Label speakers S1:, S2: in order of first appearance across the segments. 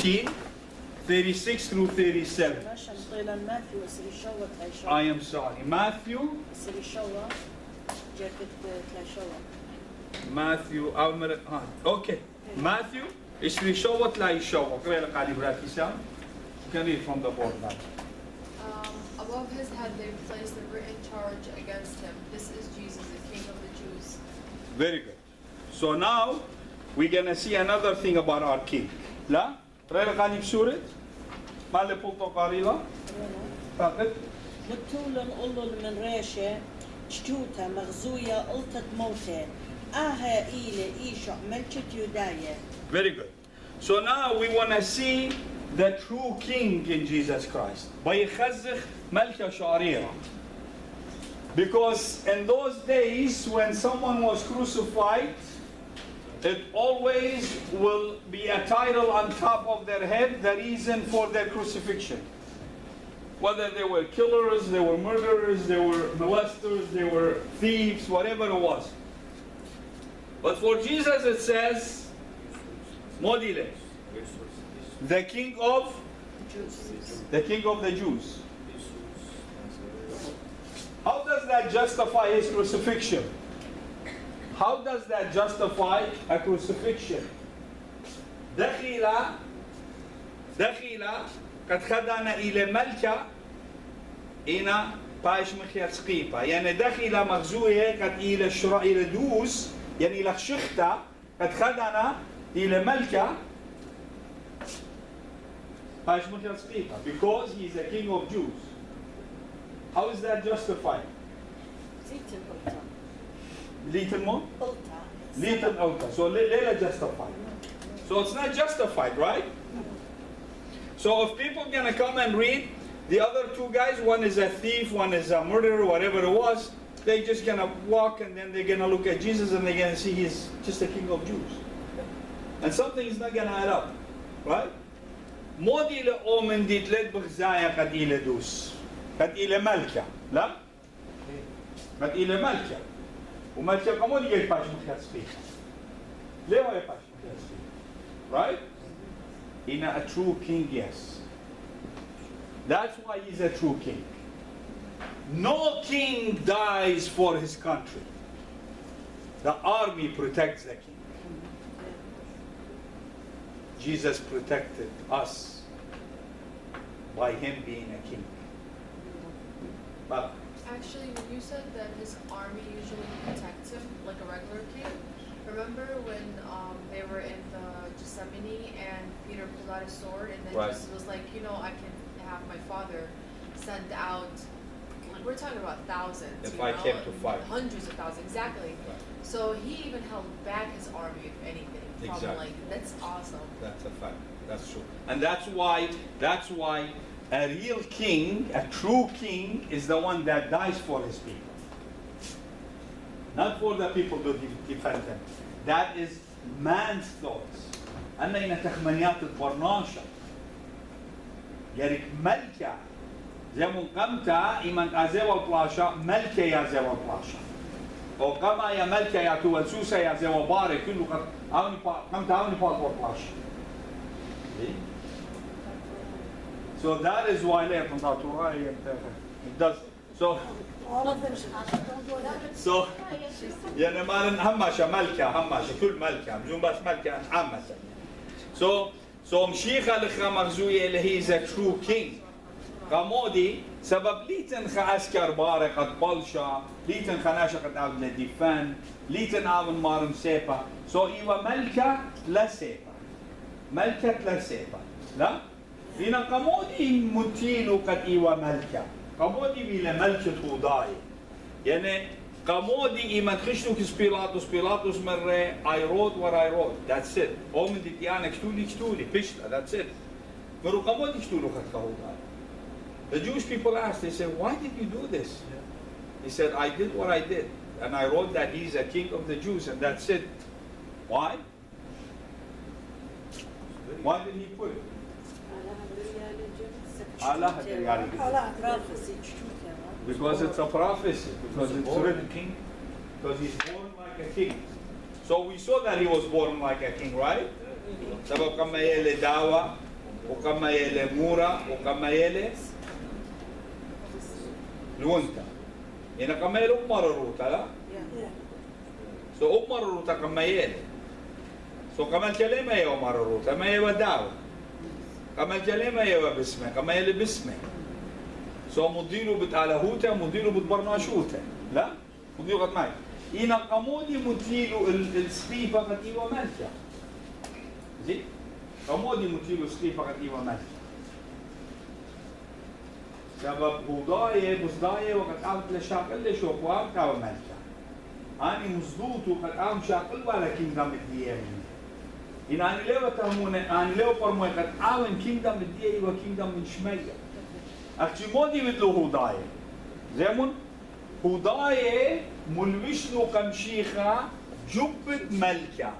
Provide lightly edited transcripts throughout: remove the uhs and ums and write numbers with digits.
S1: 15, 36 through 37. I am sorry. Matthew. Okay. Matthew. يشوت لا يشوت. You can read from the board now.
S2: Above his head they placed a written charge against him. This is Jesus, the King of the Jews.
S1: Very good. So now we're gonna see another thing about our king. لا؟ رأي غاني بسورة؟ ما اللي بولتو قاريلا؟ فقط؟
S3: متولن قلن من ريشة شتوتا مغزوية قلتت موتة آها إيلة إيشع ملكة يوداية.
S1: Very good. So now we want to see the true king in Jesus Christ. بيخزخ ملكة شعريرة. Because in those days when someone was crucified, it always will be a title on top of their head, the reason for their crucifixion. Whether they were killers, they were murderers, they were molesters, they were thieves, whatever it was. But for Jesus it says, Modile, the king of the Jews. How does that justify his crucifixion? How does that justify a crucifixion? دخل قد خدنا إلى ملكة إنا باش مخير سقيفة يعني دخل مغزوية قد إلى دوس يعني إلى شخطة قد خدنا إلى ملكة باش مخير سقيفة because he is a king of Jews. How is that justified? Little more? Little altar. So Lela justified. So it's not justified, right? So if people are gonna come and read the other two guys, one is a thief, one is a murderer, whatever it was, they're just gonna walk and then they're gonna look at Jesus and they're gonna see he's just a king of Jews. And something is not gonna add up, right? مودي لأومن دي تلت بغزايا قد إلى دوس قد إلى ملكة لا؟ قد إلى ملكة وملكة كمودي يجي باش مخيص فيها ليه هو يباش مخيص فيها right? In a true king, yes. That's why he's a true king. No king dies for his country. The army protects the king. Jesus protected us by him being a king. But
S2: actually, when you said that his army usually protects him like a regular king, remember when they were in the Gethsemane and Peter pulled out his sword and then
S1: right.
S2: Jesus was like, you know, I can have my father send out, like we're talking about thousands.
S1: If I came to fight.
S2: Hundreds of thousands, exactly.
S1: Right.
S2: So he even held back his army, if anything. From
S1: Exactly.
S2: like, that's awesome.
S1: That's a fact. That's true. And that's why a real king, a true king, is the one that dies for his people. Not for the people to defend him. That is man's thoughts. أنا إن تخمنيات البرناشة. يريك ملكة زي من قمتا إيمان أزيو البلاشة ملكة يا زيو البلاشة. أو قما يا ملكة يا توالسوسة يا زيو بارك كله قمتا أوني بال البلاشة. So that is why it does. So يعني ما همشة ملكة همشة كل ملكة بدون بس ملكة عامة. So مشيخة لخمرزوية اللي he is a true king. قمودي سبب ليتن خاسكر بارك قد بلشة ليتن خناشة قد عود لديفان ليتن عون مارم سيبا. So إيوه ملكة لا سيبا. ملكة لا سيبا. لا؟ هنا قمودي متينو قد إيوه ملكة. قمودي بلا ملكة وضاي. يعني قمودي إيمان خشنو كس بيلاطوس مرة I wrote what I wrote. That's it. أومن ديتيانا كتولي بشتا. That's it. مرو قمودي كتولو خد كهوضاي. The Jewish people asked, they said, why did you do this? He said, I did what I did. And I wrote that he's a king of the Jews and that's it. Why? Why did he put it? Because it's a prophecy. Because it's written king. Because he's born like a king. So we saw that he was born like a king, right? سبب كما يلي دعوة وقمايلة مورا وقمايلة لونتا هنا قمايلة أمرروتا لا سو أمرروتا قمايلة سو قمال كلمة يا أمرروتا ما يوداو قمال كلمة يا بسمة قمايلة بسمة سو مديرو بتعلهوتا مديرو بتبرناشوتا لا مديرو قد معي هنا قمودي مديرو السخيفة قد إيوه مالكا زي قمودي مديرو السخيفة قد إيوه مالكا سبب بوضاية بوضاية وقد قامت لشاقل لشوكوار كاو مالكا أنا مزدوط وقد قام شاقل ولا كينغدم الديامين إن أنا لو تهمونه أنا لو برموي قد قام كينغدم الديامي وكينغدم من شمية أختي مودي مثل هوداية زيمون هوداية ملوشنو قمشيخة جبت ملكة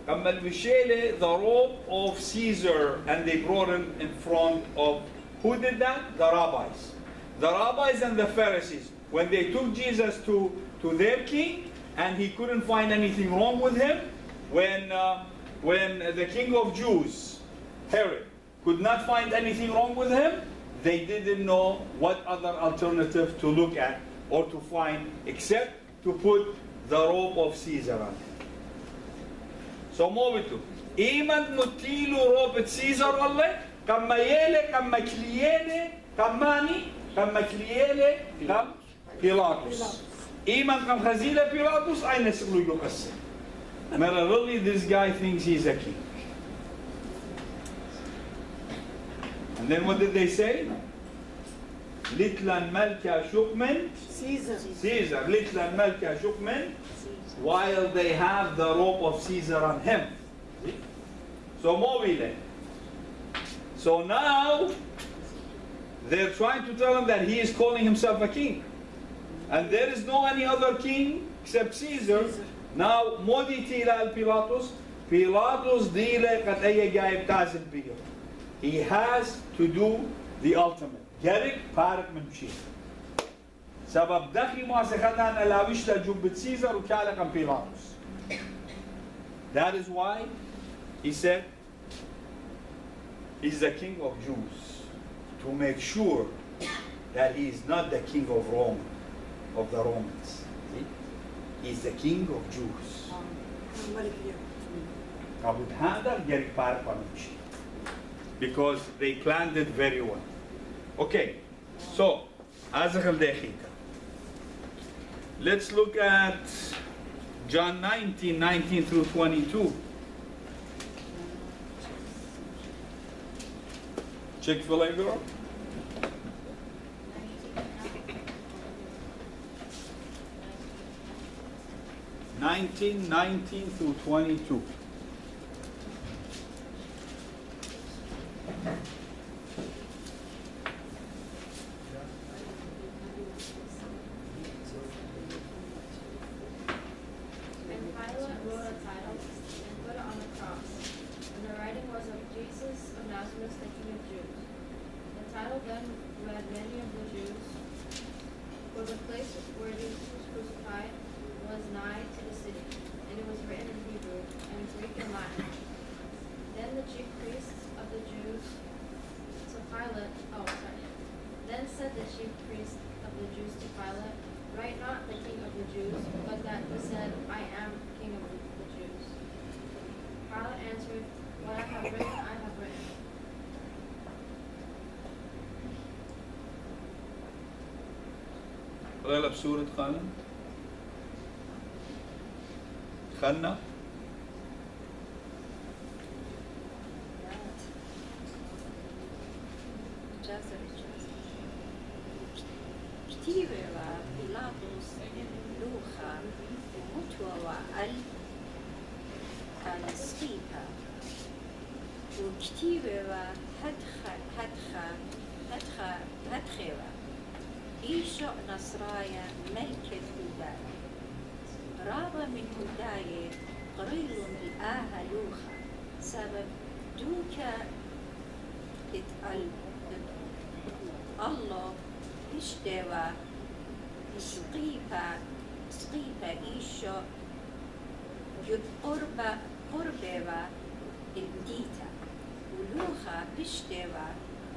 S1: قم الوشيلة the robe of Caesar and they brought him in front of who did that? The rabbis. The rabbis and the Pharisees. When they took Jesus to their king and he couldn't find anything wrong with him, when the king of Jews, Herod, could not find anything wrong with him, they didn't know what other alternative to look at or to find except to put the robe of Caesar on him. So موبتو إيمان متيلو روب سيزر الله كما يلي كما كليالي كماني كما كليالي كم بيلاطس إيمان كم خزيلة بيلاطس أين سقلو يقسم really this guy thinks he's a king. And then what did they say? Litlan Malka Shukman Caesar Litlan Malka Shukman while they have the robe of Caesar on him. So mobile. So now they're trying to tell him that he is calling himself a king. And there is no any other king except Caesar. Now modi tila al Pilatus. Pilatus dile qad ay gaib tazil biyo. He has to do the ultimate. Gerik parik min bshir. سبب دخي ما سخدنا الاويش لجبت سيزر وكالقا بيلاطس. That is why he said he's the king of Jews to make sure that he is not the king of Rome, of the Romans. See? He's the king of Jews. Because they planned it very well. Okay, so let's look at John 19 through 22. Chick-fil-A girl? 19 through 22. قرأ بسورة خلنا
S4: كتيبة بيلاطس لوخا ومتوى السقيفة وكتيبة هدخة إيشو نصرايا ملكة هداية رابا من هداية قريل من الآها لوخا سبب دوكا الله اشتوى سقيفة إيشو قربة الديتا ولوخا بشتوا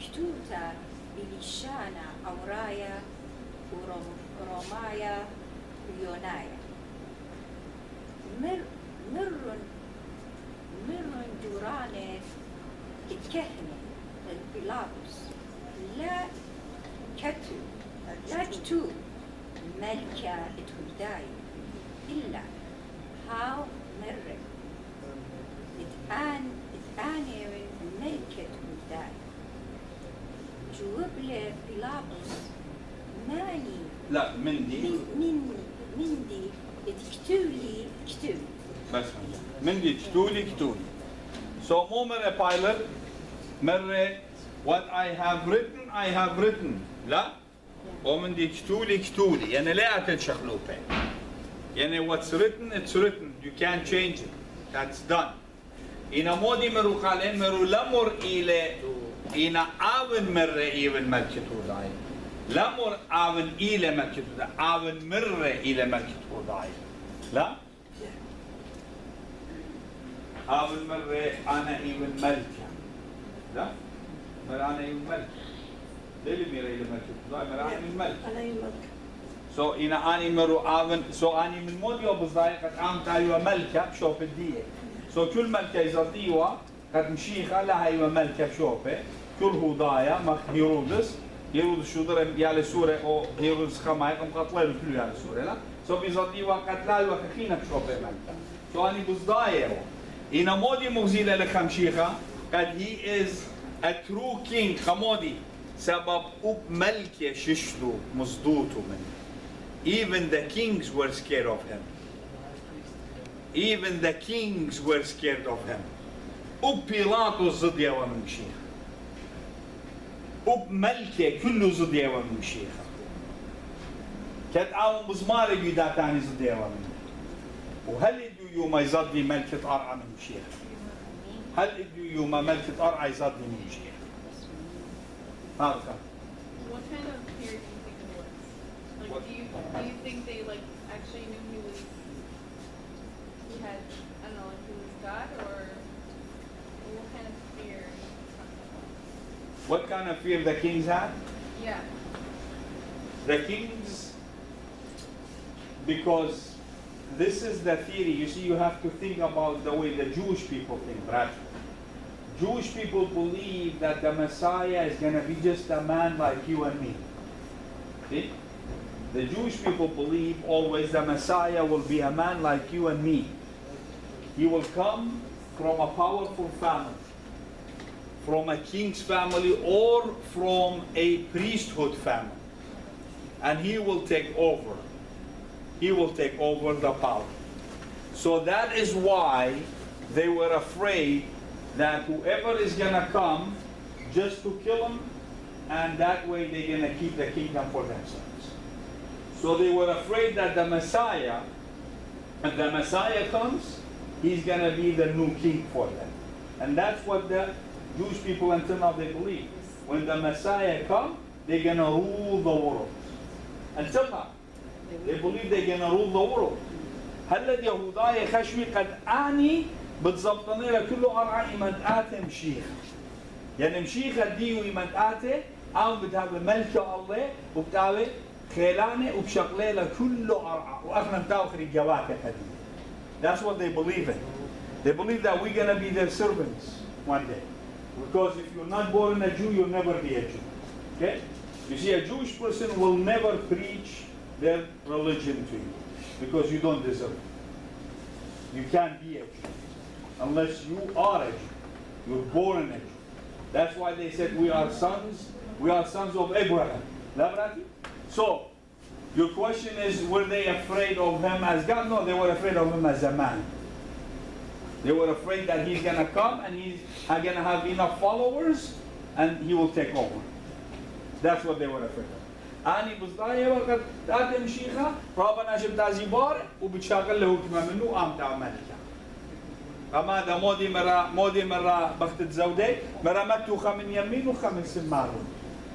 S4: كتوتا بلشانا أورايا ورومايا ويونايا مرن جورانة الكهنة البيلاطس لا كتو ملكة تهداي إلا هاو مرة اتآني ملكة تهداي جواب لي بيلاطس ماني
S1: لا مندي
S4: مندي تكتولي
S1: بس مندي كتولي. So مو مرة بايلر مرة what I have written لا ومندي كتولي يعني لا تتشخلوبه يعني what's written it's written you can't change it that's done إنا مودي مرو قالين مرو لمر إلى إنا آون مرة إيون ملكة وداي لمر آون إلى ملكة وداي آون مرة إلى ملكة وداي لا آون مرة أنا إيون ملكة لا مرة أنا إيون ملكة ليلي ميرا إلى ملكة وداي مرة أنا إيون ملكة
S3: أنا يملك.
S1: So إنا أني مرو آون so أني من مودي وبزاي قد عم تايوا ملكة بشوف الدية so كل ملكة يزرديوا قد مشيخة لها أيوة ملكة بشوفه كل هودايا مخ هيرودس شو ضرب يالي سورة أو هيرودس خماي قم قتلوا كل يالي سورة لا so بيزرديوا قد لا يوا كخينا بشوفه ملكة so أني بزدايا إنا مودي مغزيلة لخمشيخة قد he is a true king خمودي سبب أب ملكة ششلو مصدوتو منه even the kings were scared of him. Even the kings were scared of him. وبيلاطس ضد يوم المشيخ. وبملكة كله ضد يوم المشيخ. كانت عاون مزمار يدا تاني ضد يوم وهل يدو يوم يزدي ملكة أرعى من المشيخ؟ هل يدو يوم ملكة أرعى يزدي من المشيخ؟ هذا.
S2: What kind of fear do you think it was? Like,
S1: What?
S2: do you think they like actually knew he had, I don't know, like he was God, or what kind of fear?
S1: What kind of fear the kings had?
S2: Yeah.
S1: The kings, because this is the theory. You see, you have to think about the way the Jewish people think, right? Jewish people believe that the Messiah is going to be just a man like you and me. See? The Jewish people believe always the Messiah will be a man like you and me. He will come from a powerful family, from a king's family or from a priesthood family. And he will take over. He will take over the power. So that is why they were afraid that whoever is going to come just to kill him, and that way they're going to keep the kingdom for themselves. So they were afraid that the Messiah, when the Messiah comes, he's going to be the new king for them. And that's what the Jewish people until now they believe. When the Messiah comes, they're going to rule the world. Until now, they believe they're going to rule the world. هلا يهوداي خشوي قد اني بتزبطني لكله ارعى منطقه مشيخ. يعني مشيخ ديو منطقه عم بتهاب ملكه الله وبتاوي خيلانه وبشغله لكله ارعى واخنا بتاخر الجوات الحديد. That's what they believe in. They believe that we're going to be their servants one day. Because if you're not born a Jew, you'll never be a Jew. Okay? You see, a Jewish person will never preach their religion to you because you don't deserve it. You can't be a Jew unless you are a Jew. You're born a Jew. That's why they said we are sons of Abraham. So, your question is, were they afraid of him as God? No, they were afraid of him as a man. They were afraid that he's going to come and he's going to have enough followers and he will take over. That's what they were afraid of. أنا بصدايا وقت تأتي مشيخة رابنا شبتا زبار وبتشاغل له كما منه قام تعملها. أما ده مودي مرة بخت زودي مرة مكتوخة من يمين وخمن سمارون.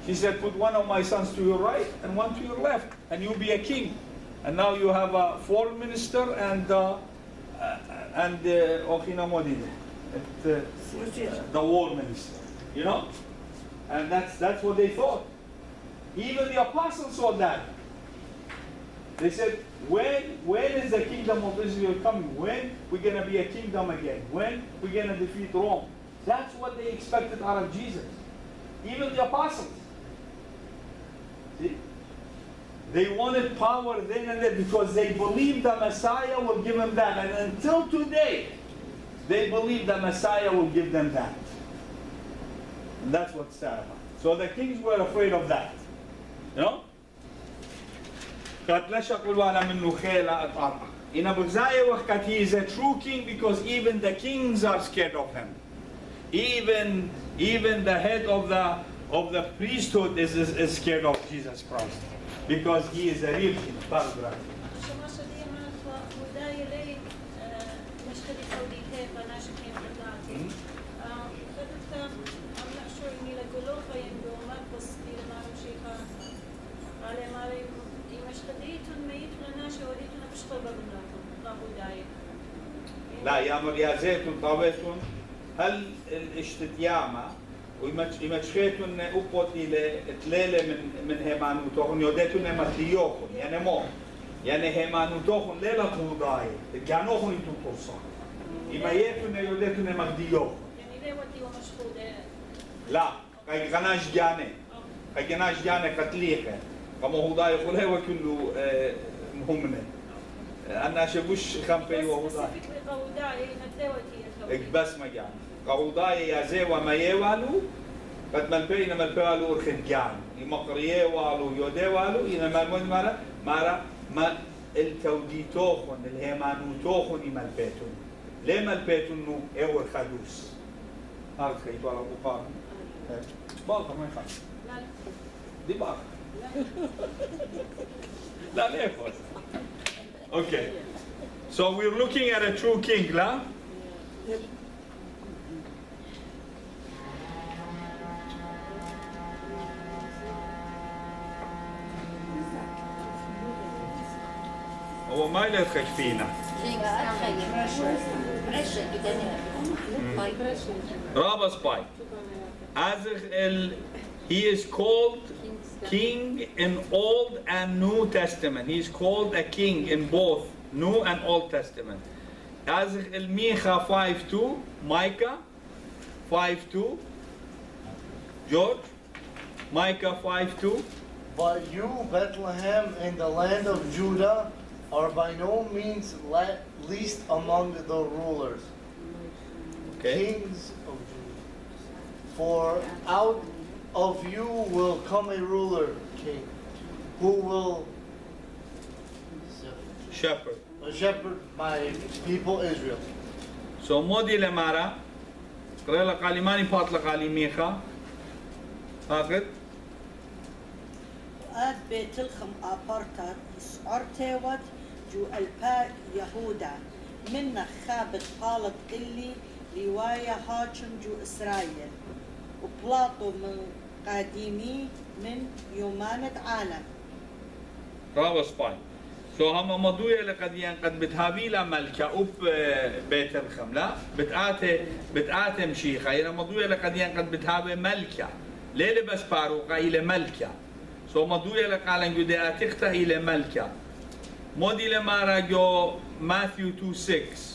S1: She said, put one of my sons to your right and one to your left, and you'll be a king. And now you have a foreign minister and the war minister, you know? And that's what they thought. Even the apostles saw that. They said, when is the kingdom of Israel coming? When we're going to be a kingdom again? When we're going to defeat Rome? That's what they expected out of Jesus. Even the apostles. See? They wanted power then and there because they believed the Messiah will give them that. And until today, they believe the Messiah will give them that. And that's what's sad about it. So the kings were afraid of that. You know? In Abu Zayah, he is a true king because even the kings are scared of him. Even the head of the priesthood is scared of Jesus Christ because he is a real king. لا يا مر يا زيتون طاويتون هل الاشتتيامة ويمشخيتون أبوتي لتليلة من هيمانوتوخن يوديتون متليوخن يعني مو يعني هيمانوتوخن ليلة طوضاي تجانوخن يتون قرصة يميتون يوديتون مغديوخن
S3: يعني ليه ودي ومشهودة
S1: لا كي غناش جاني كي غناش جاني قتليخة كما هو دا يقول هو كله مهمنا أنا شبوش خمبي وهو بس ما جان قوضاي يا زي وما يوالو قد ملبي والو أرخد جان يمقريه والو يودي والو إنما المهم ما التوديتوخن الهيمانوتوخن يملبيتون ليه ملبيتون نو إيور خدوس هذا خيطوا على بقار باقر ما يخاف دي باقر لا ليه فوز Okay, so we're looking at a true king, la? هو ما يلخش فينا. Rabba's Pai. He is called king in Old and New Testament. He's called a king in both New and Old Testament. As el Micha 5:2, Micah 5:2, George, Micah 5:2.
S5: But you, Bethlehem, in the land of Judah, are by no means least among the rulers, kings of Judah. For out of you will come a ruler, king, who will
S1: shepherd
S5: my people Israel.
S1: So modi lemara, قرأ لقاليماني بات لقاليميخا، هاكد.
S3: وآد بيت الخم آبارتات سعرتيوت جو الباء يهودا من خابت قالت إلي رواية هاجم جو إسرائيل وبلاطو من قديمي من يومانة عالم.
S1: رابع سباي. So هم مضوية لقديان قد بتهابي لا ملكة أب بيت الخم لا بتآتي مشيخة يعني مضوية لقديان قد بتهابي ملكة ليلة بس باروقة إلى ملكة. So مضوية لقالن جودي آتيخته إلى ملكة. مودي لما راجو Matthew 2:6.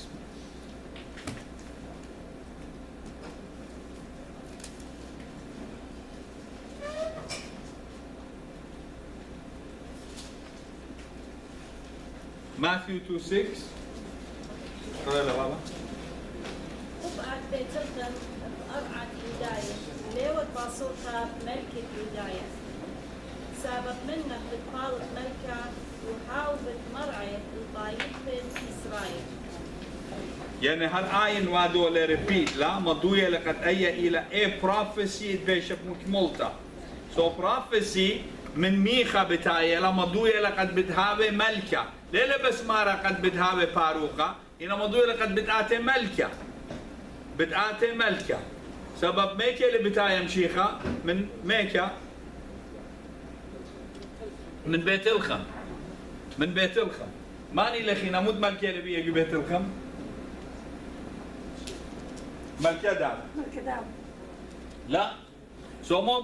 S1: Matthew 2:6. قرأ له بابا.
S6: وبعد بيت الخم بأرعة يوداية ليوت باصوتها ملكة يوداية سابت منه بتقالت ملكة وحاوبت مرعية الطايف بين إسرائيل.
S1: يعني هالآية وادو لريبيت لا مضوية لقد أي إلى a prophecy بيشب مكملتا. So prophecy من ميخا بتاعي لا مضوية لقد بتهابي ملكة. ليلة بس مارا قد بتهابي باروقة إنا مضوية لقد بتآتي ملكة. بتآتي ملكة. سبب ميكا اللي بتاعي مشيخة من ميكا من بيت الخم. من بيت الخم. ماني لخي نمود ملكة اللي بيجي بيت الخم. ملكة دام.
S4: كذا
S1: لا. So ما